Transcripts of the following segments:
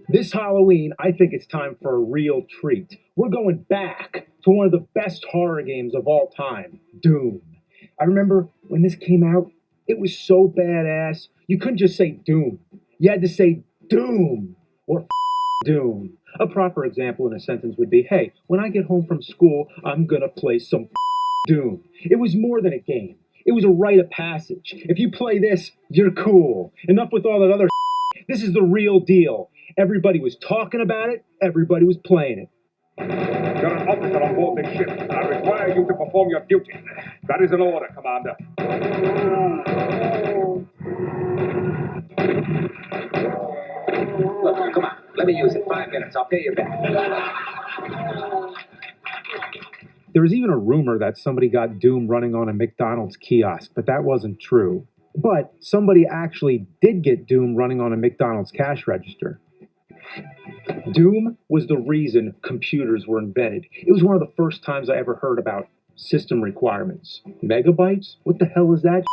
This Halloween, I think it's time for a real treat. We're going back to one of the best horror games of all time, Doom. I remember when this came out, it was so badass, you couldn't just say Doom. You had to say Doom or Doom. A proper example in a sentence would be, hey, when I get home from school, I'm gonna play some Doom. It was more than a game. It was a rite of passage. If you play this, you're cool. Enough with all that other. This is the real deal. Everybody was talking about it. Everybody was playing it. You're an officer on board this ship. I require you to perform your duty. That is an order, Commander. Look, come on. Let me use it. 5 minutes. I'll pay you back. There was even a rumor that somebody got Doom running on a McDonald's kiosk, but that wasn't true. But somebody actually did get Doom running on a McDonald's cash register. Doom was the reason computers were invented. It was one of the first times I ever heard about system requirements. Megabytes? What the hell is that?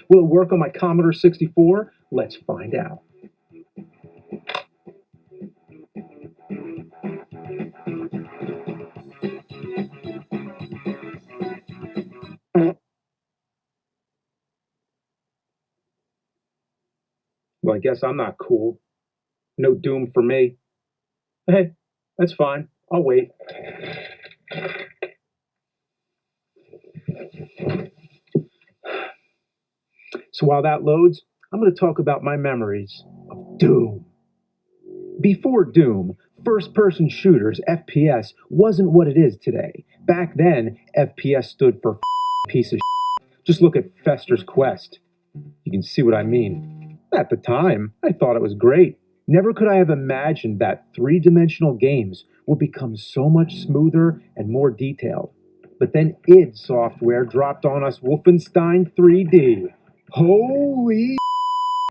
Will it work on my Commodore 64? Let's find out. Well, I guess I'm not cool. No Doom for me. Hey, that's fine. I'll wait. So while that loads, I'm going to talk about my memories of Doom. Before Doom, first-person shooters, FPS, wasn't what it is today. Back then, FPS stood for piece of shit. Just look at Fester's Quest. You can see what I mean. At the time, I thought it was great. Never could I have imagined that three-dimensional games would become so much smoother and more detailed. But then id Software dropped on us Wolfenstein 3D. Holy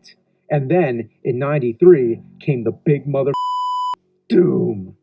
shit. And then, in '93, came the big mother Doom.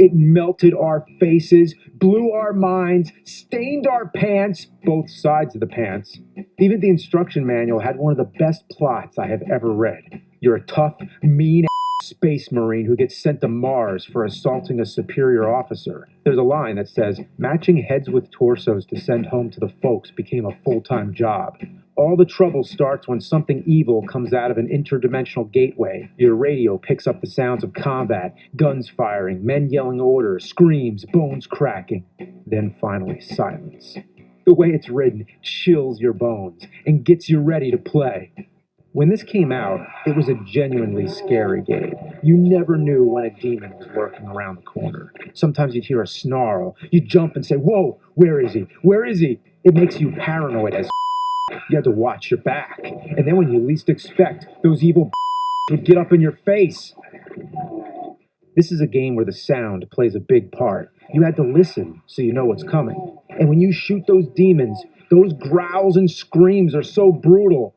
It melted our faces, blew our minds, stained our pants, both sides of the pants. Even the instruction manual had one of the best plots I have ever read. You're a tough, mean space marine who gets sent to Mars for assaulting a superior officer. There's a line that says, matching heads with torsos to send home to the folks became a full-time job. All the trouble starts when something evil comes out of an interdimensional gateway. Your radio picks up the sounds of combat, guns firing, men yelling orders, screams, bones cracking. Then finally, silence. The way it's written chills your bones and gets you ready to play. When this came out, it was a genuinely scary game. You never knew when a demon was lurking around the corner. Sometimes you'd hear a snarl. You'd jump and say, whoa, where is he? Where is he? It makes you paranoid as you had to watch your back. And then when you least expect, those evil would get up in your face. This is a game where the sound plays a big part. You had to listen so you know what's coming. And when you shoot those demons, those growls and screams are so brutal.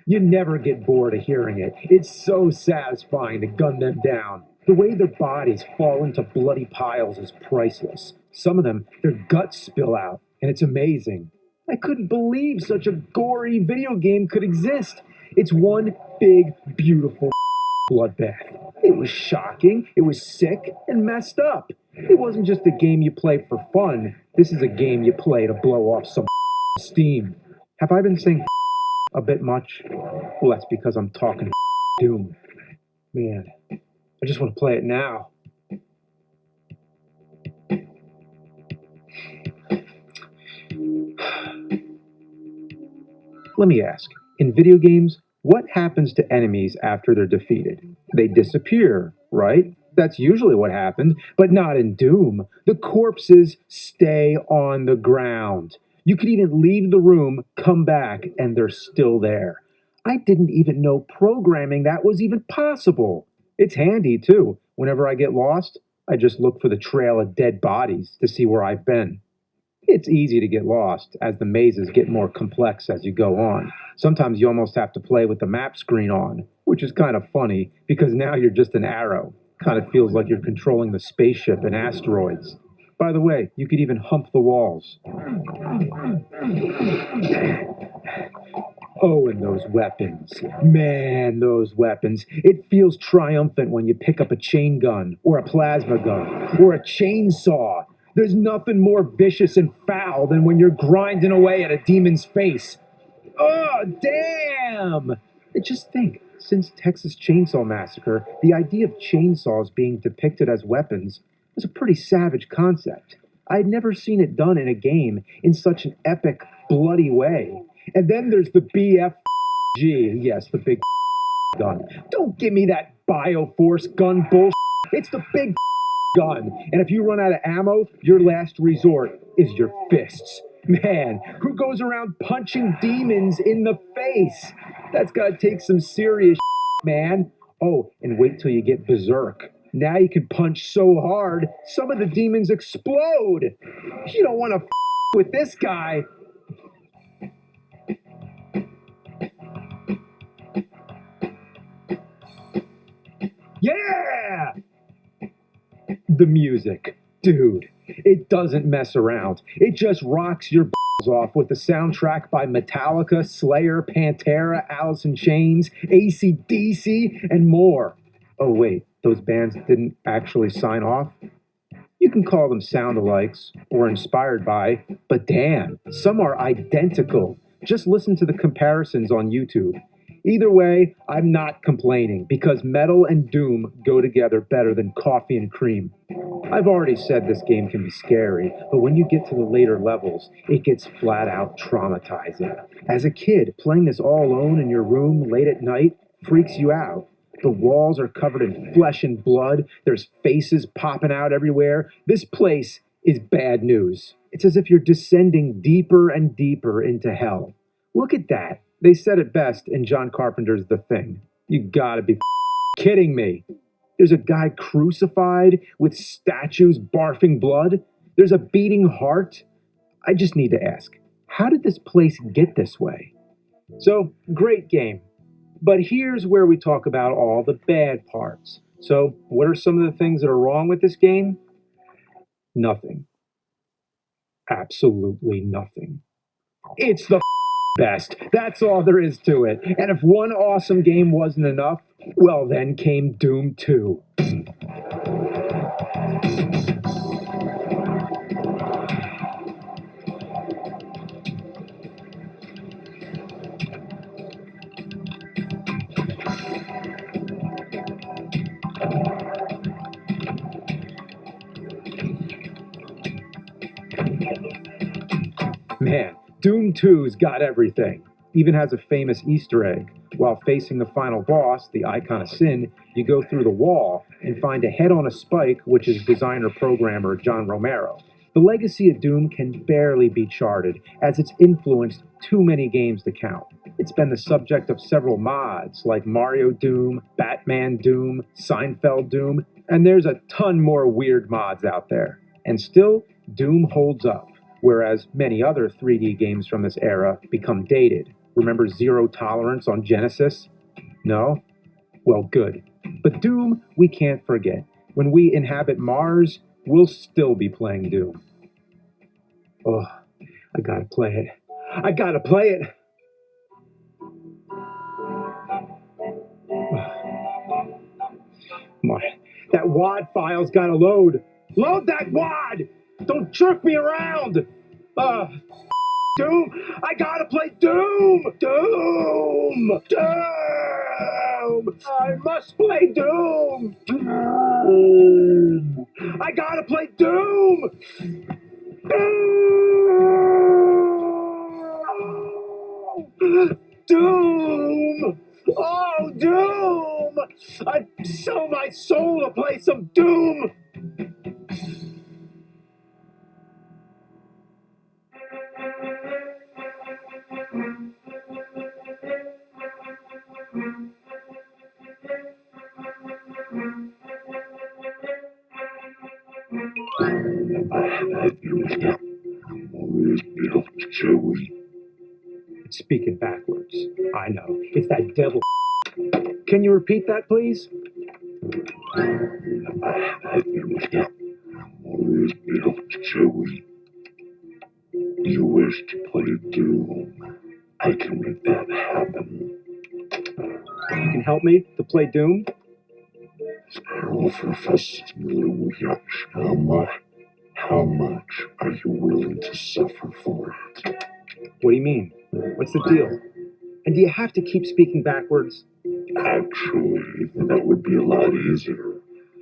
You never get bored of hearing it. It's so satisfying to gun them down. The way their bodies fall into bloody piles is priceless. Some of them, their guts spill out, and it's amazing. I couldn't believe such a gory video game could exist. It's one big, beautiful bloodbath. It was shocking, it was sick, and messed up. It wasn't just a game you play for fun. This is a game you play to blow off some steam. Have I been saying a bit much? Well, that's because I'm talking Doom. Man, I just want to play it now. Let me ask, in video games, what happens to enemies after they're defeated? They disappear, right? That's usually what happens, but not in Doom. The corpses stay on the ground. You could even leave the room, come back, and they're still there. I didn't even know programming that was even possible. It's handy, too. Whenever I get lost, I just look for the trail of dead bodies to see where I've been. It's easy to get lost as the mazes get more complex as you go on. Sometimes you almost have to play with the map screen on, which is kind of funny because now you're just an arrow. Kind of feels like you're controlling the spaceship in asteroids. By the way, you could even hump the walls. Oh, and those weapons. Man, those weapons. It feels triumphant when you pick up a chain gun, or a plasma gun, or a chainsaw. There's nothing more vicious and foul than when you're grinding away at a demon's face. Oh, damn! Just think, since Texas Chainsaw Massacre, the idea of chainsaws being depicted as weapons was a pretty savage concept. I'd never seen it done in a game in such an epic, bloody way. And then there's the BFG, yes, the big gun. Don't give me that Bioforce gun bullshit. It's the big gun. And if you run out of ammo, your last resort is your fists. Man, who goes around punching demons in the face? That's gotta take some serious man. Oh, and wait till you get berserk. Now you can punch so hard, some of the demons explode. You don't want to with this guy. Yeah! The music. Dude, it doesn't mess around. It just rocks your off with the soundtrack by Metallica, Slayer, Pantera, Alice in Chains, AC/DC, and more. Oh wait, those bands didn't actually sign off? You can call them sound-alikes or inspired by, but damn, some are identical. Just listen to the comparisons on YouTube. Either way, I'm not complaining because metal and doom go together better than coffee and cream. I've already said this game can be scary, but when you get to the later levels, it gets flat out traumatizing. As a kid, playing this all alone in your room late at night freaks you out. The walls are covered in flesh and blood, there's faces popping out everywhere. This place is bad news. It's as if you're descending deeper and deeper into hell. Look at that. They said it best in John Carpenter's The Thing. You gotta be kidding me. There's a guy crucified with statues barfing blood. There's a beating heart. I just need to ask, how did this place get this way? So, great game. But here's where we talk about all the bad parts. So, what are some of the things that are wrong with this game? Nothing. Absolutely nothing. It's the best. That's all there is to it. And if one awesome game wasn't enough, well, then came Doom 2. Man, Doom 2's got everything. Even has a famous Easter egg. While facing the final boss, the Icon of Sin, you go through the wall and find a head on a spike, which is designer-programmer John Romero. The legacy of Doom can barely be charted, as it's influenced too many games to count. It's been the subject of several mods, like Mario Doom, Batman Doom, Seinfeld Doom, and there's a ton more weird mods out there. And still, Doom holds up, whereas many other 3D games from this era become dated. Remember Zero Tolerance on Genesis? No? Well, good. But Doom, we can't forget. When we inhabit Mars, we'll still be playing Doom. Oh, I gotta play it. I gotta play it! Come on. That WAD file's gotta load. Load that WAD! Don't jerk me around! Doom! I gotta play Doom! Doom! Doom! Doom! I must play Doom! I gotta play Doom! Doom! Oh, Doom! I'd sell my soul to play some Doom! It's speaking backwards. I know. It's that devil. Can you repeat that, please? You wish to play Doom. I can make that happen. You can help me to play Doom? How much are you willing to suffer for it? What do you mean? What's the deal? And do you have to keep speaking backwards? Actually, that would be a lot easier,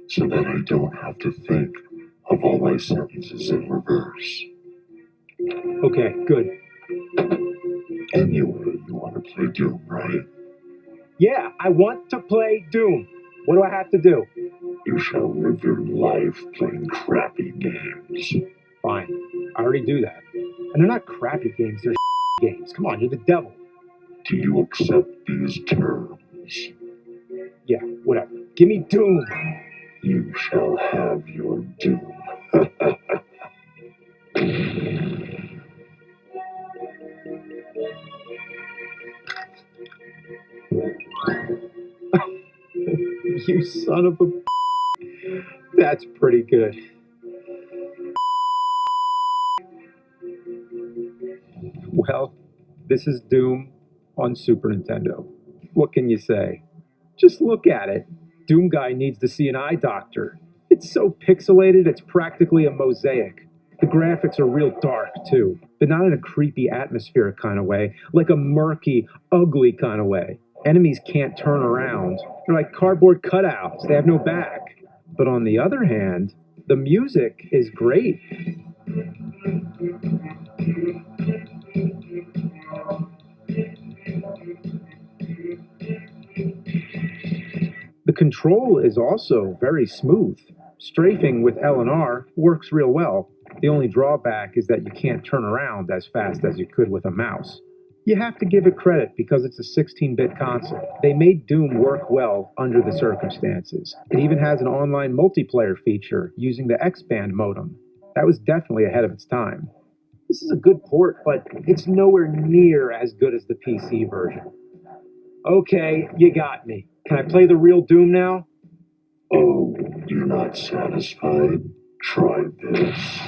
so that I don't have to think of all my sentences in reverse. Okay, good. Anyway, you want to play Doom, right? Yeah, I want to play Doom. What do I have to do? You shall live your life playing crappy games. Fine. I already do that. And they're not crappy games, they're games. Come on, you're the devil. Do you accept these terms? Yeah, whatever. Give me Doom. You shall have your Doom. You son of a... That's pretty good. Well, this is Doom on Super Nintendo. What can you say? Just look at it. Doom guy needs to see an eye doctor. It's so pixelated, it's practically a mosaic. The graphics are real dark, too. But not in a creepy, atmospheric kind of way, like a murky, ugly kind of way. Enemies can't turn around. They're like cardboard cutouts. They have no back. But on the other hand, the music is great. The control is also very smooth. Strafing with L and R works real well. The only drawback is that you can't turn around as fast as you could with a mouse. You have to give it credit because it's a 16-bit console. They made Doom work well under the circumstances. It even has an online multiplayer feature using the X-Band modem. That was definitely ahead of its time. This is a good port, but it's nowhere near as good as the PC version. Okay, you got me. Can I play the real Doom now? Oh, you're not satisfied? Try this.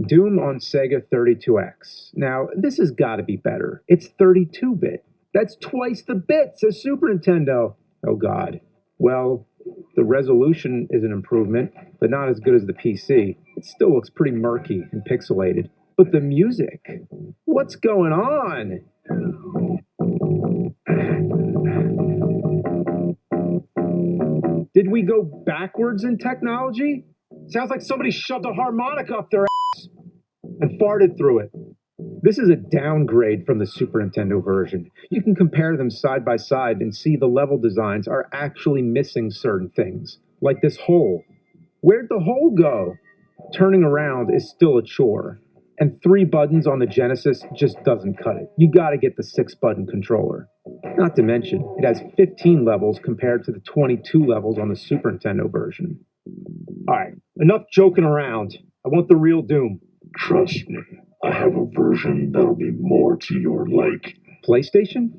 Doom on Sega 32X. Now, this has got to be better. It's 32-bit. That's twice the bits as Super Nintendo. Oh, God. Well, the resolution is an improvement, but not as good as the PC. It still looks pretty murky and pixelated. But the music, what's going on? Did we go backwards in technology? Sounds like somebody shoved a harmonica up their ass and farted through it. This is a downgrade from the Super Nintendo version. You can compare them side by side and see the level designs are actually missing certain things, like this hole. Where'd the hole go? Turning around is still a chore, and 3 buttons on the Genesis just doesn't cut it. You gotta get the 6-button controller. Not to mention, it has 15 levels compared to the 22 levels on the Super Nintendo version. Alright, enough joking around. I want the real Doom. Trust me, I have a version that'll be more to your liking. PlayStation?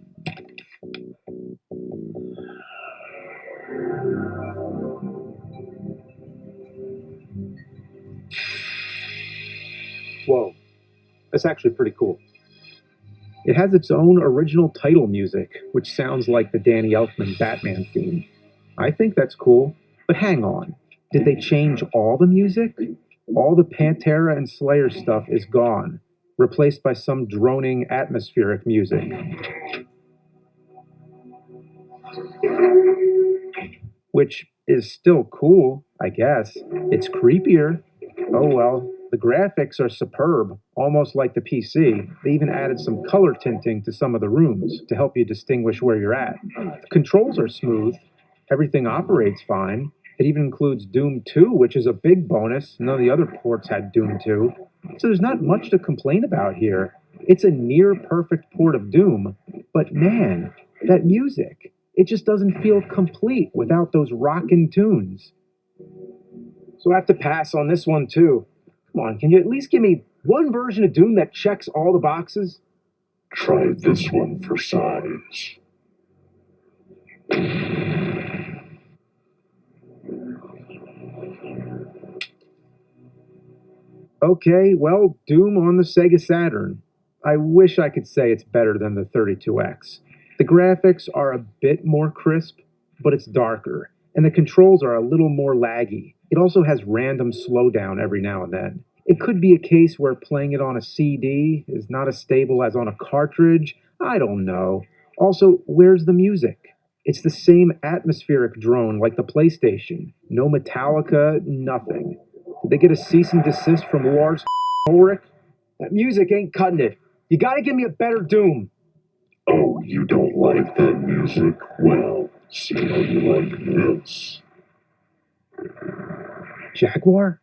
Whoa, that's actually pretty cool. It has its own original title music, which sounds like the Danny Elfman Batman theme. I think that's cool, but hang on. Did they change all the music? All the Pantera and Slayer stuff is gone, replaced by some droning atmospheric music. Which is still cool, I guess. It's creepier. Oh well, the graphics are superb, almost like the PC. They even added some color tinting to some of the rooms to help you distinguish where you're at. The controls are smooth, everything operates fine. It even includes Doom 2, which is a big bonus. None of the other ports had Doom 2. So there's not much to complain about here. It's a near perfect port of Doom, but man, that music. It just doesn't feel complete without those rockin' tunes. So I have to pass on this one too. Come on, can you at least give me one version of Doom that checks all the boxes? Try this one for size. Okay, well, Doom on the Sega Saturn. I wish I could say it's better than the 32X. The graphics are a bit more crisp, but it's darker, and the controls are a little more laggy. It also has random slowdown every now and then. It could be a case where playing it on a CD is not as stable as on a cartridge. I don't know. Also, where's the music? It's the same atmospheric drone like the PlayStation. No Metallica, nothing. Did they get a cease and desist from Lars Ulrich? That music ain't cutting it. You gotta give me a better Doom. Oh, you don't like that music? Well, see how you like this. Jaguar?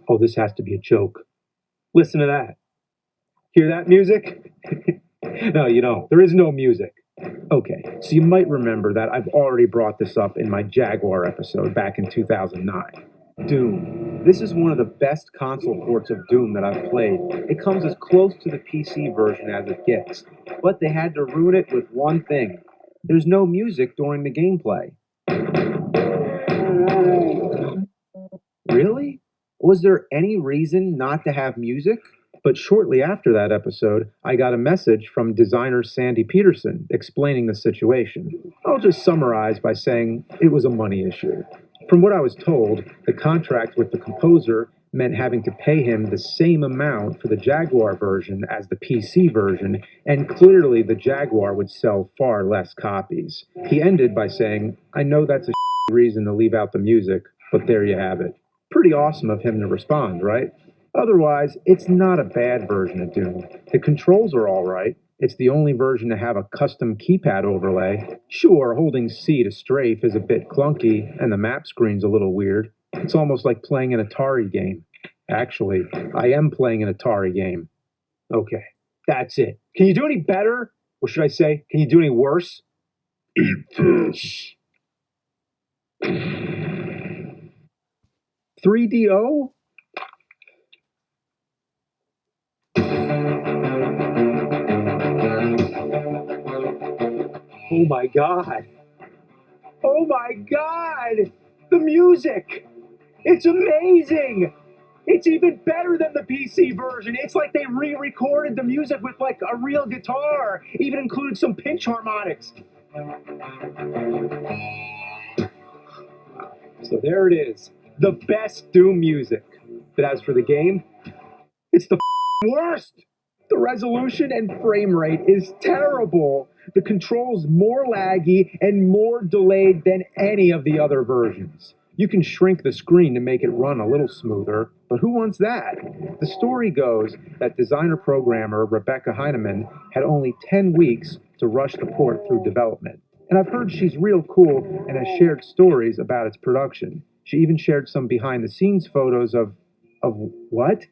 Oh, this has to be a joke. Listen to that. Hear that music? No, you don't. There is no music. Okay, so you might remember that I've already brought this up in my Jaguar episode back in 2009. Doom. This is one of the best console ports of Doom that I've played. It comes as close to the PC version as it gets, but they had to ruin it with one thing. There's no music during the gameplay. Really? Was there any reason not to have music? But shortly after that episode, I got a message from designer Sandy Peterson explaining the situation. I'll just summarize by saying it was a money issue. From what I was told, the contract with the composer meant having to pay him the same amount for the Jaguar version as the PC version, and clearly the Jaguar would sell far less copies. He ended by saying, "I know that's a reason to leave out the music, but there you have it." Pretty awesome of him to respond, right? Otherwise, it's not a bad version of Doom. The controls are alright. It's the only version to have a custom keypad overlay. Sure, holding C to strafe is a bit clunky, and the map screen's a little weird. It's almost like playing an Atari game. Actually, I am playing an Atari game. Okay, that's it. Can you do any better? Or should I say, can you do any worse? Eat this. 3DO? Oh my god. Oh my god! The music! It's amazing! It's even better than the PC version. It's like they re-recorded the music with like a real guitar. Even included some pinch harmonics. So there it is. The best Doom music. But as for the game, it's the worst! The resolution and frame rate is terrible. The controls more laggy and more delayed than any of the other versions. You can shrink the screen to make it run a little smoother, but who wants that? The story goes that designer-programmer Rebecca Heinemann had only 10 weeks to rush the port through development. And I've heard she's real cool and has shared stories about its production. She even shared some behind-the-scenes photos of what?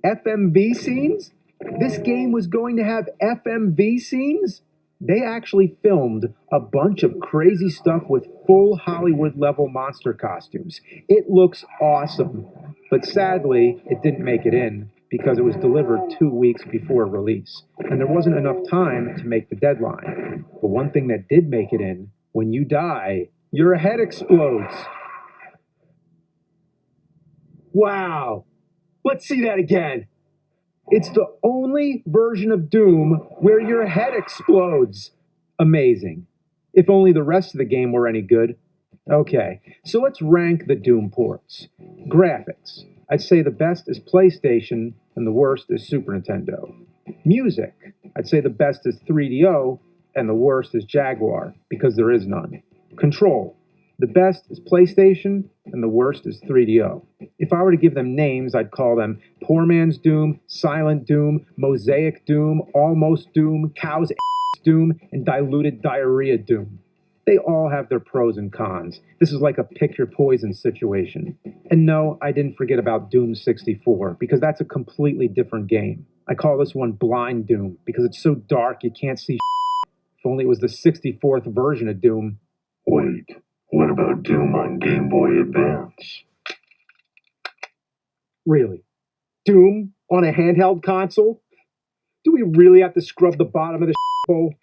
FMV scenes? This game was going to have FMV scenes? They actually filmed a bunch of crazy stuff with full Hollywood level monster costumes. It looks awesome. But sadly, it didn't make it in because it was delivered 2 weeks before release. And there wasn't enough time to make the deadline. But one thing that did make it in, when you die, your head explodes. Wow. Let's see that again. It's the only version of Doom where your head explodes. Amazing. If only the rest of the game were any good. Okay, so let's rank the Doom ports. Graphics. I'd say the best is PlayStation and the worst is Super Nintendo. Music. I'd say the best is 3DO and the worst is Jaguar, because there is none. Control. The best is PlayStation and the worst is 3DO. If I were to give them names, I'd call them Poor Man's Doom, Silent Doom, Mosaic Doom, Almost Doom, Cow's Doom, and Diluted Diarrhea Doom. They all have their pros and cons. This is like a pick your poison situation. And no, I didn't forget about Doom 64, because that's a completely different game. I call this one Blind Doom, because it's so dark you can't see If only it was the 64th version of Doom. Wait, what about Doom on Game Boy Advance? Really? Doom on a handheld console? Do we really have to scrub the bottom of the bowl?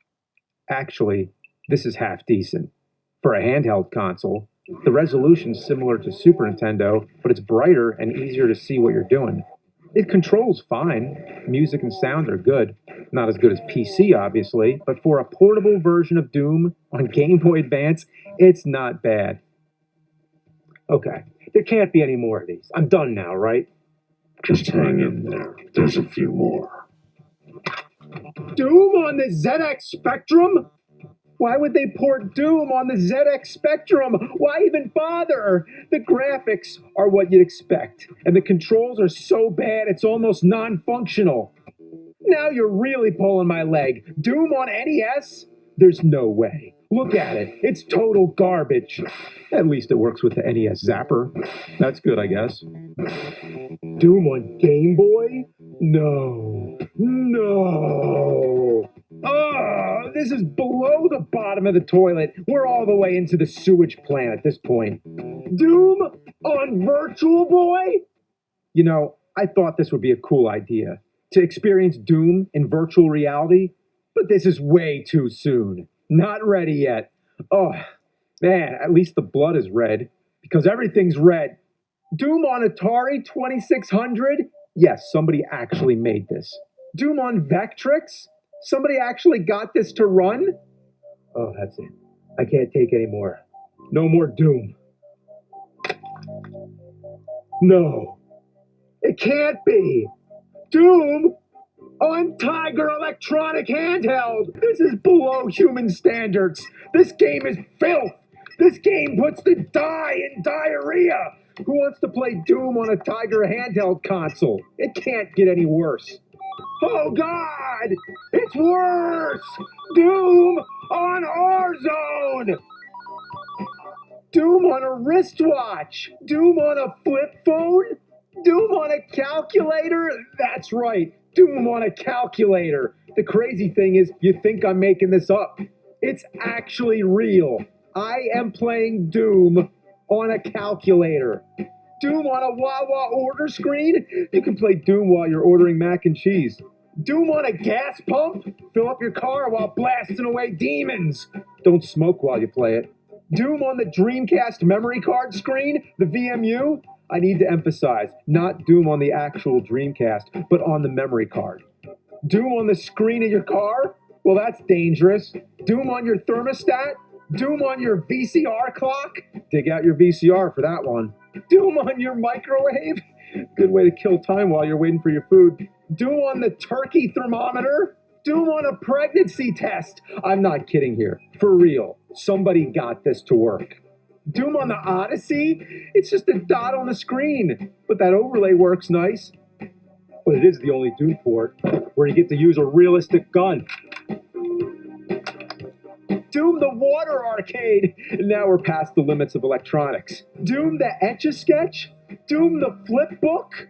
Actually, this is half decent. For a handheld console, the resolution's similar to Super Nintendo, but it's brighter and easier to see what you're doing. It controls fine. Music and sound are good. Not as good as PC, obviously, but for a portable version of Doom on Game Boy Advance, it's not bad. Okay, there can't be any more of these. I'm done now, right? Just hang in there. There's a few more. Doom on the ZX Spectrum? Why would they port Doom on the ZX Spectrum? Why even bother? The graphics are what you'd expect, and the controls are so bad it's almost non-functional. Now you're really pulling my leg. Doom on NES? There's no way. Look at it. It's total garbage. At least it works with the NES Zapper. That's good, I guess. Doom on Game Boy? No. No. Oh, this is below the bottom of the toilet. We're all the way into the sewage plant at this point. Doom on Virtual Boy? You know, I thought this would be a cool idea, to experience Doom in virtual reality, but this is way too soon. Not ready yet. Oh, man, at least the blood is red, because everything's red. Doom on Atari 2600? Yes, somebody actually made this. Doom on Vectrix? Somebody actually got this to run? Oh, that's it. I can't take any more. No more Doom. No. It can't be. Doom on Tiger Electronic Handheld. This is below human standards. This game is filth. This game puts the dye in diarrhea. Who wants to play Doom on a Tiger handheld console? It can't get any worse. Oh God! It's worse! Doom on R-Zone! Doom on a wristwatch! Doom on a flip phone? Doom on a calculator? That's right, Doom on a calculator. The crazy thing is, you think I'm making this up. It's actually real. I am playing Doom on a calculator. Doom on a Wawa order screen? You can play Doom while you're ordering mac and cheese. Doom on a gas pump? Fill up your car while blasting away demons. Don't smoke while you play it. Doom on the Dreamcast memory card screen? The VMU? I need to emphasize, not Doom on the actual Dreamcast, but on the memory card. Doom on the screen of your car? Well, that's dangerous. Doom on your thermostat? Doom on your VCR clock? Dig out your VCR for that one. Doom on your microwave? Good way to kill time while you're waiting for your food. Doom on the turkey thermometer? Doom on a pregnancy test? I'm not kidding here. For real. Somebody got this to work. Doom on the Odyssey? It's just a dot on the screen. But that overlay works nice. But it is the only Doom port where you get to use a realistic gun. Doom the Water Arcade! Now we're past the limits of electronics. Doom the Etch-a-Sketch? Doom the Flip Book?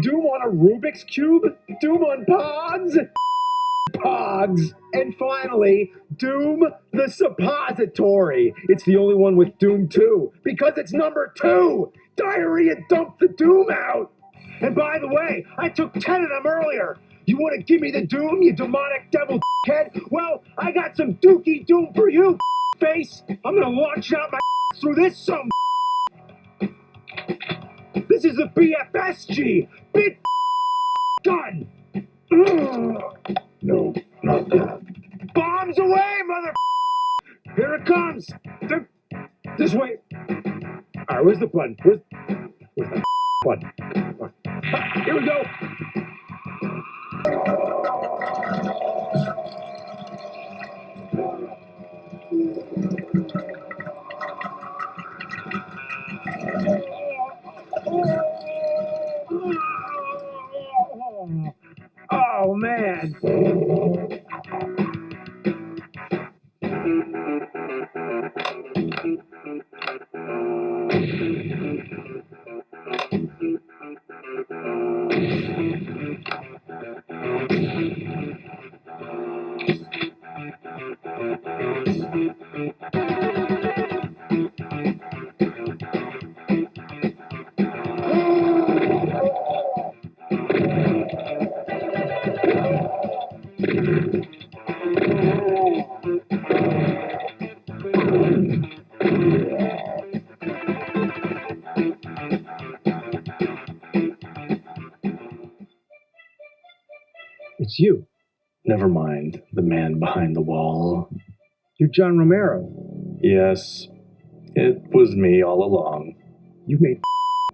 Doom on a Rubik's Cube? Doom on Pogs? Pogs! And finally, Doom the Suppository. It's the only one with Doom 2, because it's number 2! Diarrhea dumped the Doom out! And by the way, I took 10 of them earlier! You want to give me the Doom, you demonic devil head? Well, I got some dookie Doom for you, face! I'm gonna launch out my through this some is the BFSG! Big gun! Ugh. No, not that. Bombs away, mother! Here it comes! This way! Alright, where's the button? Where's the button? Ah, here we go! Oh, man! It's you. Never mind, the man behind the wall. You're John Romero. Yes, it was me all along. You made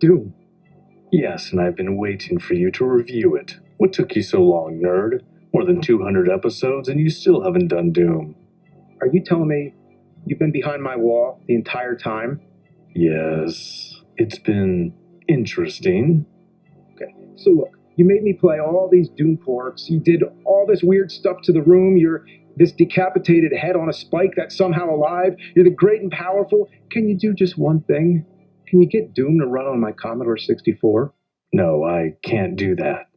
Doom. Yes, and I've been waiting for you to review it. What took you so long, nerd? More than 200 episodes, and you still haven't done Doom. Are you telling me you've been behind my wall the entire time? Yes, it's been interesting. Okay, so look, you made me play all these Doom ports. You did all this weird stuff to the room. You're this decapitated head on a spike that's somehow alive. You're the great and powerful. Can you do just one thing? Can you get Doom to run on my Commodore 64? No, I can't do that.